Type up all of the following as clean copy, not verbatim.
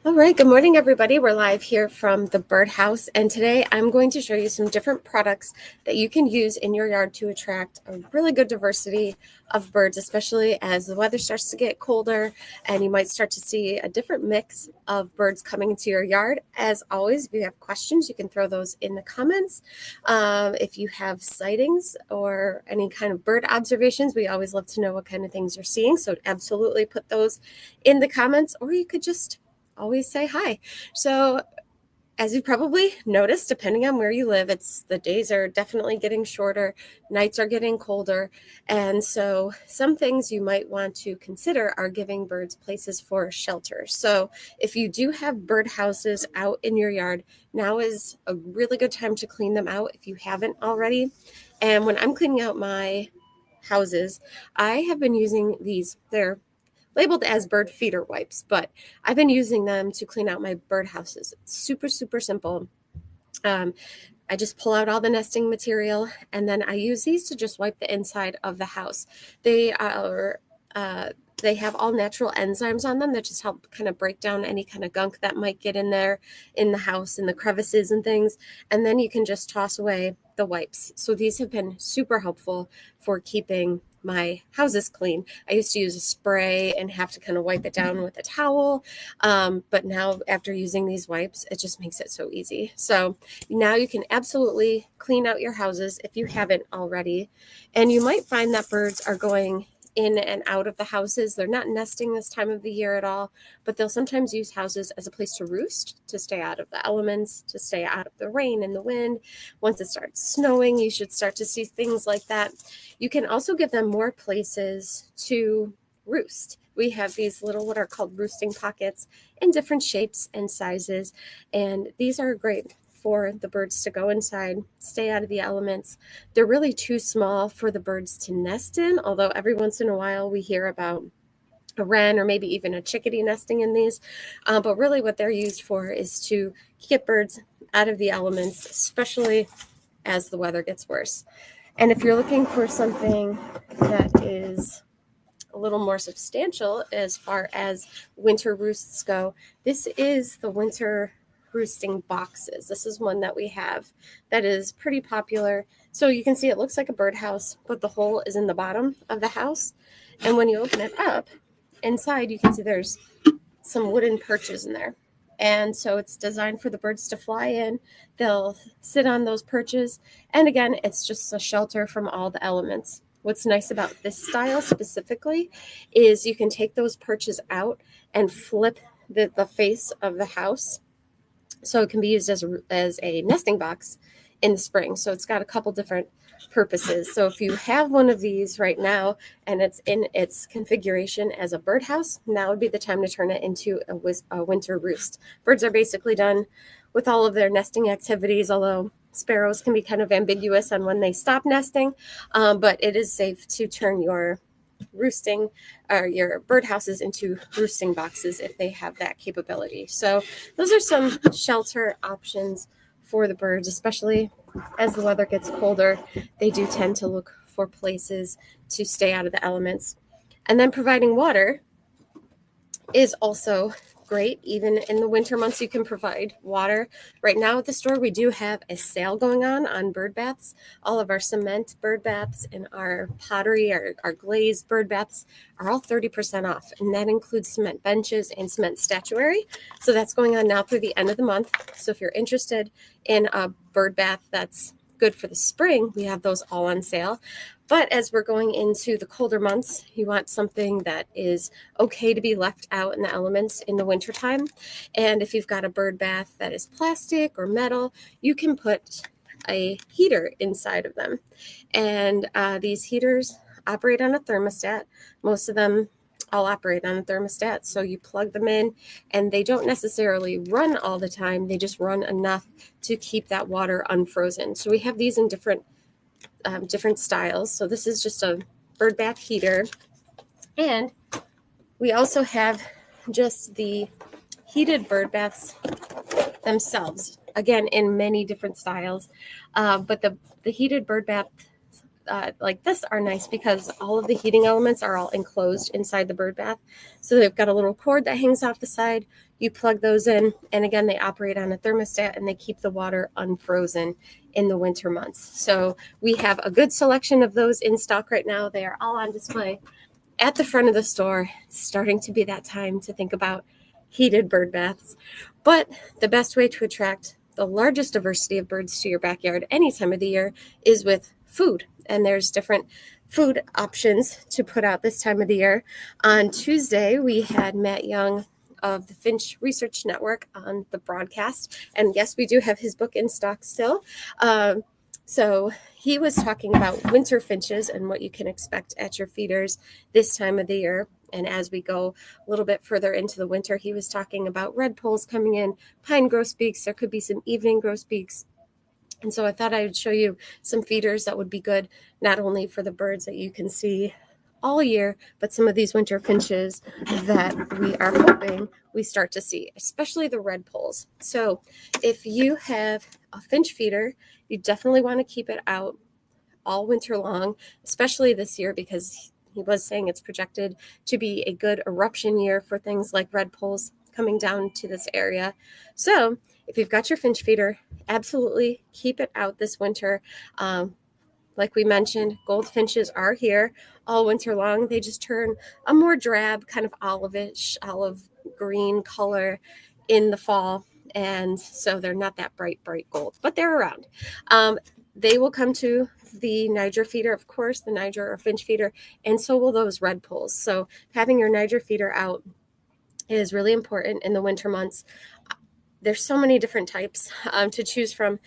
All right, good morning, everybody. We're live here from the birdhouse, and today I'm going to show you some different products that you can use in your yard to attract a really good diversity of birds, especially as the weather starts to get colder and you might start to see a different mix of birds coming into your yard. As always, if you have questions, you can throw those in the comments. If you have sightings or any kind of bird observations, we always love to know what kind of things you're seeing, so absolutely put those in the comments, or you could just always say hi. So as you probably noticed, depending on where you live, the days are definitely getting shorter, nights are getting colder, and so some things you might want to consider are giving birds places for shelter. So if you do have bird houses out in your yard, now is a really good time to clean them out if you haven't already. And when I'm cleaning out my houses, I have been using these. They're labeled as bird feeder wipes, but I've been using them to clean out my bird houses. It's super, super simple. I just pull out all the nesting material, and then I use these to just wipe the inside of the house. They are they have all natural enzymes on them that just help kind of break down any kind of gunk that might get in there in the house, in the crevices and things. And then you can just toss away the wipes. So these have been super helpful for keeping my houses clean. I used to use a spray and have to kind of wipe it down with a towel. But now after using these wipes, it just makes it so easy. So now you can absolutely clean out your houses if you haven't already. And you might find that birds are going in and out of the houses. They're not nesting this time of the year at all, but they'll sometimes use houses as a place to roost, to stay out of the elements, to stay out of the rain and the wind. Once it starts snowing, you should start to see things like that. You can also give them more places to roost. We have these little, what are called roosting pockets in different shapes and sizes, and these are great for the birds to go inside, stay out of the elements. They're really too small for the birds to nest in, although every once in a while we hear about a wren or maybe even a chickadee nesting in these. But really what they're used for is to get birds out of the elements, especially as the weather gets worse. And if you're looking for something that is a little more substantial as far as winter roosts go, this is the winter roosting boxes. This is one that we have that is pretty popular. So you can see it looks like a birdhouse, but the hole is in the bottom of the house. And when you open it up, inside you can see there's some wooden perches in there. And so it's designed for the birds to fly in. They'll sit on those perches. And again, it's just a shelter from all the elements. What's nice about this style specifically is you can take those perches out and flip the face of the house. So it can be used as a nesting box in the spring. So it's got a couple different purposes. So if you have one of these right now and it's in its configuration as a birdhouse, now would be the time to turn it into a winter roost. Birds are basically done with all of their nesting activities, although sparrows can be kind of ambiguous on when they stop nesting, but it is safe to turn your roosting or your birdhouses into roosting boxes if they have that capability. So those are some shelter options for the birds, especially as the weather gets colder. They do tend to look for places to stay out of the elements. And then providing water is also great. Even in the winter months, you can provide water. Right now at the store, we do have a sale going on bird baths. All of our cement bird baths and our pottery, our glazed bird baths are all 30% off. And that includes cement benches and cement statuary. So that's going on now through the end of the month. So if you're interested in a bird bath that's good for the spring, we have those all on sale. But as we're going into the colder months, you want something that is okay to be left out in the elements in the wintertime. And if you've got a bird bath that is plastic or metal, you can put a heater inside of them. And these heaters operate on a thermostat. Most of them all operate on a thermostat. So you plug them in and they don't necessarily run all the time. They just run enough to keep that water unfrozen. So we have these in different styles. So this is just a bird bath heater. And we also have just the heated bird baths themselves, again, in many different styles. But the heated bird bath like this are nice because all of the heating elements are all enclosed inside the bird bath. So they've got a little cord that hangs off the side. You plug those in, and again, they operate on a thermostat and they keep the water unfrozen in the winter months. So we have a good selection of those in stock right now. They are all on display at the front of the store. It's starting to be that time to think about heated bird baths. But the best way to attract the largest diversity of birds to your backyard any time of the year is with food. And there's different food options to put out this time of the year. On Tuesday, we had Matt Young of the Finch Research Network on the broadcast. And yes, we do have his book in stock still. So he was talking about winter finches and what you can expect at your feeders this time of the year. And as we go a little bit further into the winter, he was talking about redpolls coming in, pine grosbeaks. There could be some evening grosbeaks. And so I thought I would show you some feeders that would be good, not only for the birds that you can see all year, but some of these winter finches that we are hoping we start to see, especially the redpolls. So if you have a finch feeder, you definitely want to keep it out all winter long, especially this year because he was saying it's projected to be a good eruption year for things like redpolls coming down to this area. So if you've got your finch feeder, absolutely keep it out this winter. Like we mentioned, goldfinches are here all winter long. They just turn a more drab, kind of olive green color in the fall. And so they're not that bright gold, but they're around. They will come to the Niger feeder, of course, the Niger or finch feeder, and so will those redpolls. So having your Niger feeder out is really important in the winter months. There's so many different types to choose from.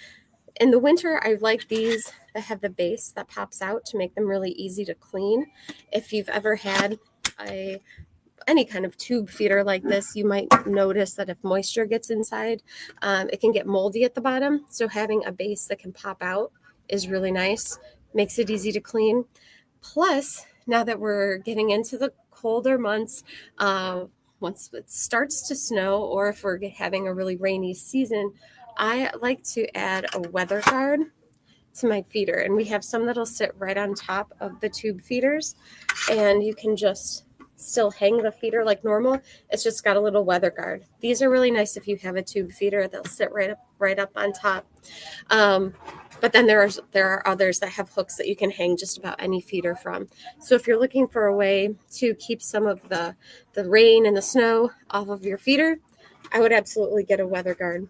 In the winter, I like these that have the base that pops out to make them really easy to clean. If you've ever had any kind of tube feeder like this, you might notice that if moisture gets inside, it can get moldy at the bottom. So having a base that can pop out is really nice, makes it easy to clean. Plus, now that we're getting into the colder months, once it starts to snow or if we're having a really rainy season, I like to add a weather guard to my feeder. And we have some that'll sit right on top of the tube feeders, and you can just still hang the feeder like normal. It's just got a little weather guard. These are really nice if you have a tube feeder. They'll sit right up on top. But then there are others that have hooks that you can hang just about any feeder from. So if you're looking for a way to keep some of the rain and the snow off of your feeder, I would absolutely get a weather guard.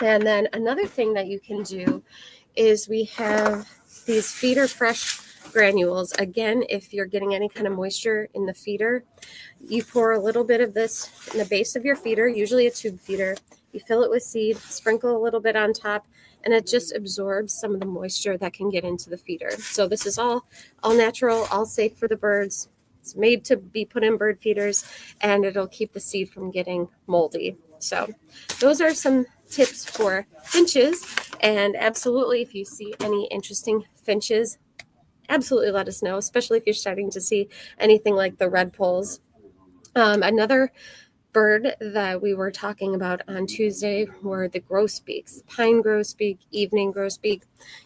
And then another thing that you can do is we have these Feeder Fresh granules. Again, if you're getting any kind of moisture in the feeder, you pour a little bit of this in the base of your feeder, usually a tube feeder. You fill it with seed, sprinkle a little bit on top, and it just absorbs some of the moisture that can get into the feeder. So this is all natural, all safe for the birds. It's made to be put in bird feeders, and it'll keep the seed from getting moldy. So those are some tips for finches. And absolutely, if you see any interesting finches, absolutely let us know, especially if you're starting to see anything like the redpolls. Another bird that we were talking about on Tuesday were the grosbeaks, pine grosbeak, evening grosbeak,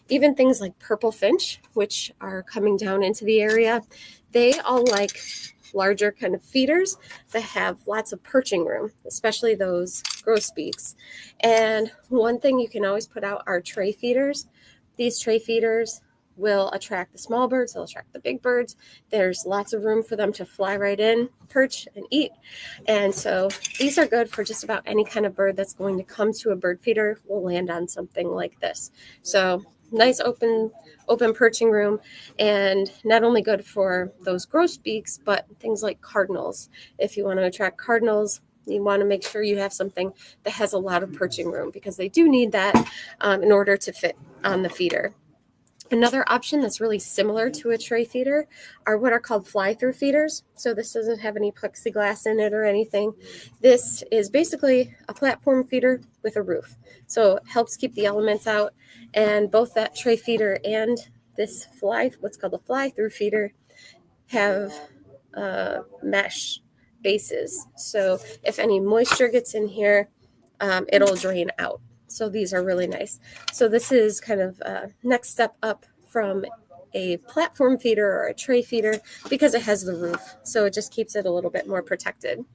even things like purple finch, which are coming down into the area. They all like larger kind of feeders that have lots of perching room, especially those grosbeaks. And one thing you can always put out are tray feeders. These tray feeders will attract the small birds, they'll attract the big birds. There's lots of room for them to fly right in, perch, and eat. And so these are good for just about any kind of bird that's going to come to a bird feeder will land on something like this. So nice open perching room, and not only good for those grosbeaks, but things like cardinals. If you want to attract cardinals, you want to make sure you have something that has a lot of perching room because they do need that in order to fit on the feeder. Another option that's really similar to a tray feeder are what are called fly-through feeders. So this doesn't have any plexiglass in it or anything. This is basically a platform feeder with a roof. So it helps keep the elements out. And both that tray feeder and this what's called a fly-through feeder, have mesh bases. So if any moisture gets in here, it'll drain out. So these are really nice. So this is kind of next step up from a platform feeder or a tray feeder because it has the roof. So it just keeps it a little bit more protected.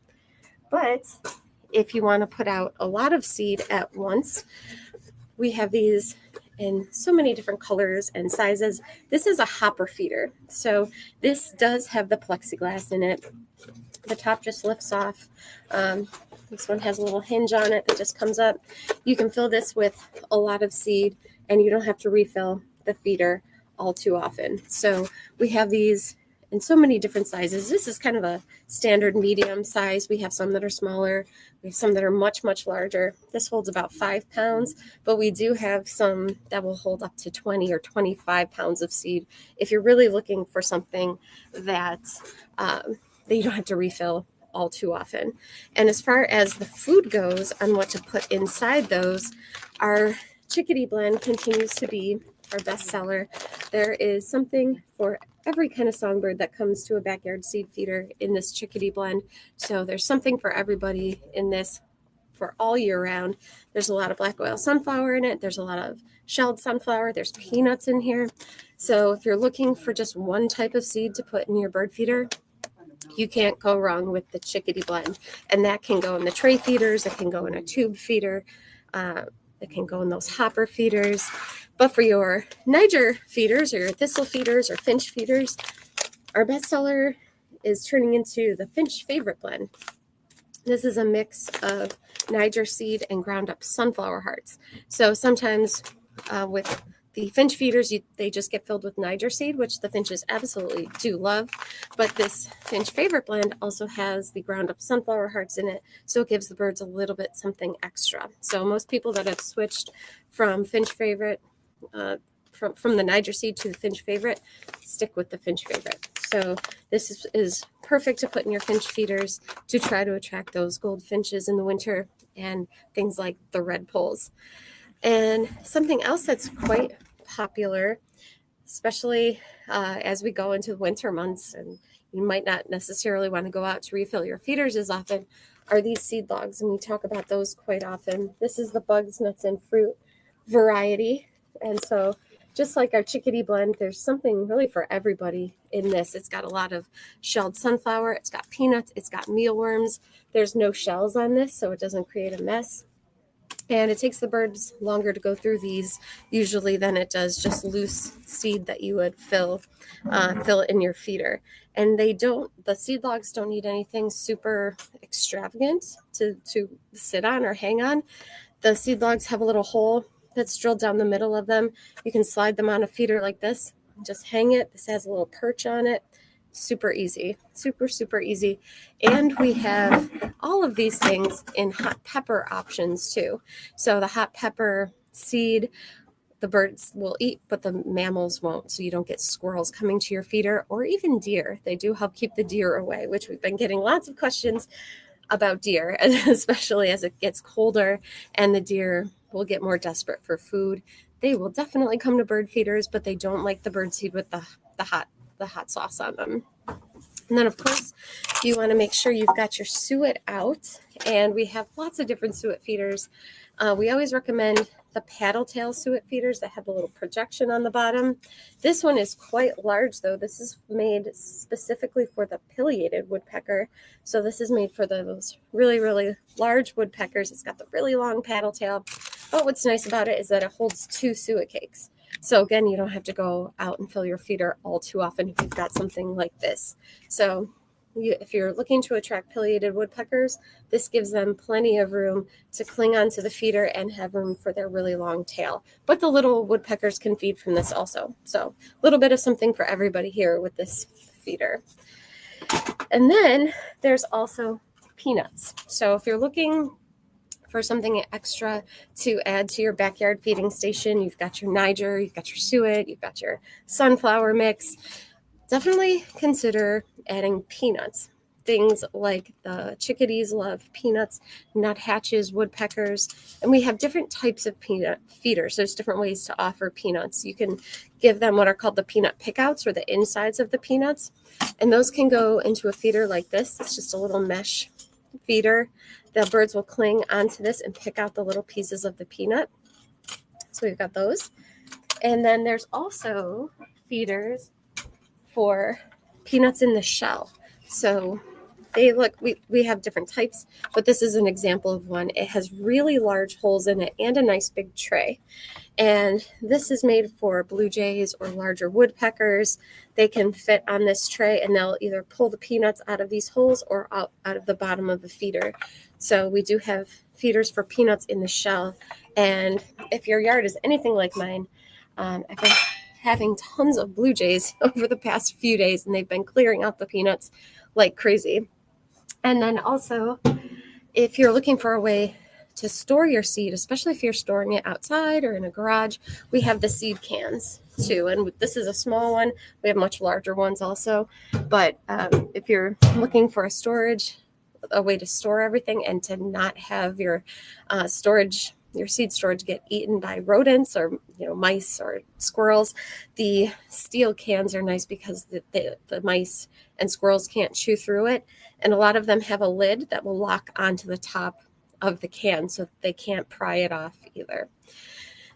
But if you want to put out a lot of seed at once, we have these in so many different colors and sizes. This is a hopper feeder. So this does have the plexiglass in it. The top just lifts off. This one has a little hinge on it that just comes up. You can fill this with a lot of seed and you don't have to refill the feeder all too often. So we have these in so many different sizes. This is kind of a standard medium size. We have some that are smaller. We have some that are much, much larger. This holds about 5 pounds, but we do have some that will hold up to 20 or 25 pounds of seed if you're really looking for something that you don't have to refill all too often. And as far as the food goes on what to put inside those, our chickadee blend continues to be our best seller. There is something for every kind of songbird that comes to a backyard seed feeder in this chickadee blend. So there's something for everybody in this for all year round. There's a lot of black oil sunflower in it. There's a lot of shelled sunflower. There's peanuts in here. So if you're looking for just one type of seed to put in your bird feeder, you can't go wrong with the chickadee blend. And that can go in the tray feeders. It can go in a tube feeder. It can go in those hopper feeders. But for your Niger feeders or your thistle feeders or finch feeders, our bestseller is turning into the Finch Favorite blend. This is a mix of Niger seed and ground up sunflower hearts. So sometimes with the finch feeders, they just get filled with Niger seed, which the finches absolutely do love. But this Finch Favorite blend also has the ground up sunflower hearts in it, so it gives the birds a little bit something extra. So most people that have switched from Finch Favorite, from the Niger seed to the Finch Favorite, stick with the Finch Favorite. So this is perfect to put in your finch feeders to try to attract those goldfinches in the winter and things like the red poles. And something else that's quite popular, especially as we go into the winter months and you might not necessarily want to go out to refill your feeders as often, are these seed logs. And we talk about those quite often. This is the bugs, nuts, and fruit variety. And so just like our chickadee blend, there's something really for everybody in this. It's got a lot of shelled sunflower. It's got peanuts. It's got mealworms. There's no shells on this, so it doesn't create a mess. And it takes the birds longer to go through these usually than it does just loose seed that you would fill in your feeder. And the seed logs don't need anything super extravagant to sit on or hang on. The seed logs have a little hole that's drilled down the middle of them. You can slide them on a feeder like this, just hang it. This has a little perch on it. Super easy, super, super easy. And we have all of these things in hot pepper options too. So the hot pepper seed, the birds will eat, but the mammals won't. So you don't get squirrels coming to your feeder or even deer. They do help keep the deer away, which we've been getting lots of questions about deer, especially as it gets colder and the deer will get more desperate for food. They will definitely come to bird feeders, but they don't like the bird seed with the hot sauce on them. And then, of course, you want to make sure you've got your suet out. And we have lots of different suet feeders. We always recommend the paddle tail suet feeders that have a little projection on the bottom. This one is quite large, though. This is made specifically for the pileated woodpecker. So this is made for those really, really large woodpeckers. It's got the really long paddle tail. But what's nice about it is that it holds 2 suet cakes. So again, you don't have to go out and fill your feeder all too often if you've got something like this. So if you're looking to attract pileated woodpeckers, this gives them plenty of room to cling onto the feeder and have room for their really long tail. But the little woodpeckers can feed from this also. So a little bit of something for everybody here with this feeder. And then there's also peanuts. So if you're looking for something extra to add to your backyard feeding station, you've got your Niger, you've got your suet, you've got your sunflower mix, definitely consider adding peanuts. Things like the chickadees love peanuts, nuthatches, woodpeckers, and we have different types of peanut feeders. There's different ways to offer peanuts. You can give them what are called the peanut pickouts, or the insides of the peanuts, and those can go into a feeder like this. It's just a little mesh feeder. The birds will cling onto this and pick out the little pieces of the peanut. So we've got those. And then there's also feeders for peanuts in the shell. So we have different types, but this is an example of one. It has really large holes in it and a nice big tray. And this is made for blue jays or larger woodpeckers. They can fit on this tray and they'll either pull the peanuts out of these holes or out of the bottom of the feeder. So we do have feeders for peanuts in the shell. And if your yard is anything like mine, I've been having tons of blue jays over the past few days, and they've been clearing out the peanuts like crazy. And then also, if you're looking for a way to store your seed, especially if you're storing it outside or in a garage, we have the seed cans too. And this is a small one. We have much larger ones also. But if you're looking for a way to store everything and to not have your seed storage get eaten by rodents or mice or squirrels, the steel cans are nice because the mice and squirrels can't chew through it. And a lot of them have a lid that will lock onto the top of the can so they can't pry it off either.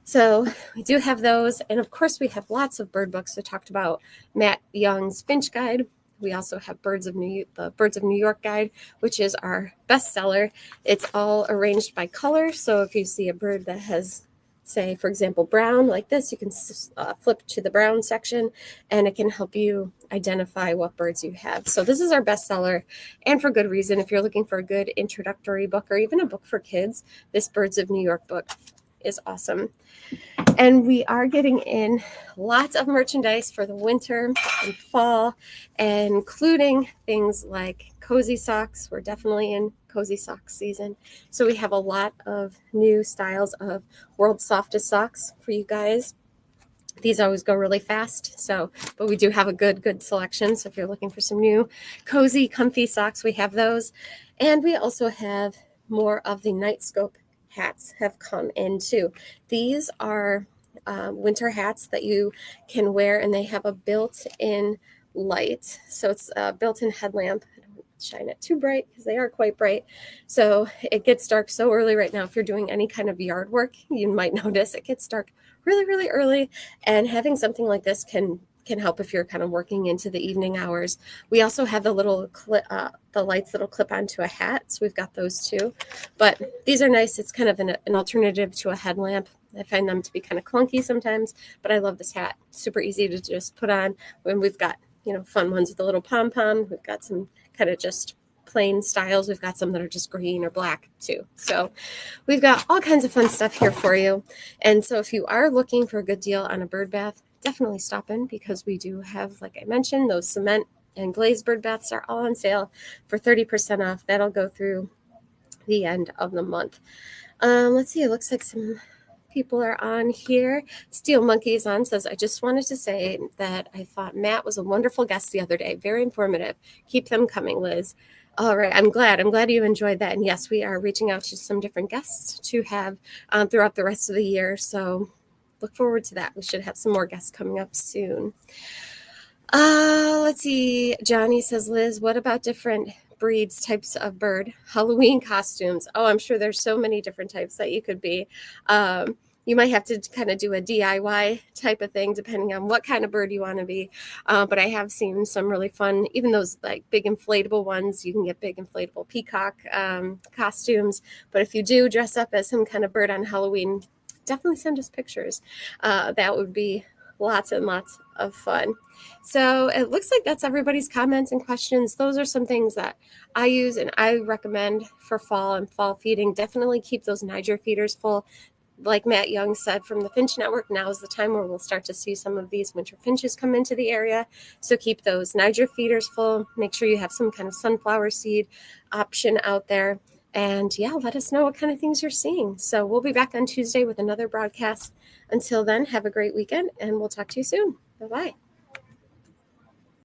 So we do have those. And of course, we have lots of bird books. I talked about Matt Young's Finch Guide. We also have the Birds of New York Guide, which is our bestseller. It's all arranged by color. So if you see a bird that has, say, for example, brown like this, you can flip to the brown section and it can help you identify what birds you have. So this is our bestseller, and for good reason. If you're looking for a good introductory book or even a book for kids, this Birds of New York book is awesome. And we are getting in lots of merchandise for the winter and fall, including things like cozy socks. We're definitely in cozy sock season. So we have a lot of new styles of World's Softest Socks for you guys. These always go really fast, but we do have a good selection. So if you're looking for some new cozy, comfy socks, we have those. And we also have more of the Nightscope hats have come in too. These are winter hats that you can wear, and they have a built-in light. So it's a built-in headlamp. I don't shine it too bright because they are quite bright. So it gets dark so early right now. If you're doing any kind of yard work, you might notice it gets dark really, really early. And having something like this can help if you're kind of working into the evening hours. We also have the little the lights that'll clip onto a hat. So we've got those too. But these are nice. It's kind of an alternative to a headlamp. I find them to be kind of clunky sometimes, but I love this hat. Super easy to just put on. When we've got, fun ones with a little pom-pom. We've got some kind of just plain styles. We've got some that are just green or black too. So we've got all kinds of fun stuff here for you. And so if you are looking for a good deal on a bird bath, definitely stop in, because we do have, like I mentioned, those cement and glazed bird baths are all on sale for 30% off. That'll go through the end of the month. Let's see. It looks like some people are on here. Steel Monkey is on, says, I just wanted to say that I thought Matt was a wonderful guest the other day. Very informative. Keep them coming, Liz. All right. I'm glad you enjoyed that. And yes, we are reaching out to some different guests to have throughout the rest of the year. So look forward to that. We should have some more guests coming up soon. Let's see. Johnny says, Liz, what about different breeds, types of bird, Halloween costumes? Oh, I'm sure there's so many different types that you could be. You might have to kind of do a DIY type of thing depending on what kind of bird you want to be. But I have seen some really fun, even those like big inflatable ones. You can get big inflatable peacock costumes. But if you do dress up as some kind of bird on Halloween, definitely send us pictures. That would be lots and lots of fun. So it looks like that's everybody's comments and questions. Those are some things that I use and I recommend for fall and fall feeding. Definitely keep those Niger feeders full. Like Matt Young said from the Finch Network, now is the time where we'll start to see some of these winter finches come into the area. So keep those Niger feeders full. Make sure you have some kind of sunflower seed option out there. And yeah, let us know what kind of things you're seeing. So we'll be back on Tuesday with another broadcast. Until then, have a great weekend, and we'll talk to you soon. Bye-bye.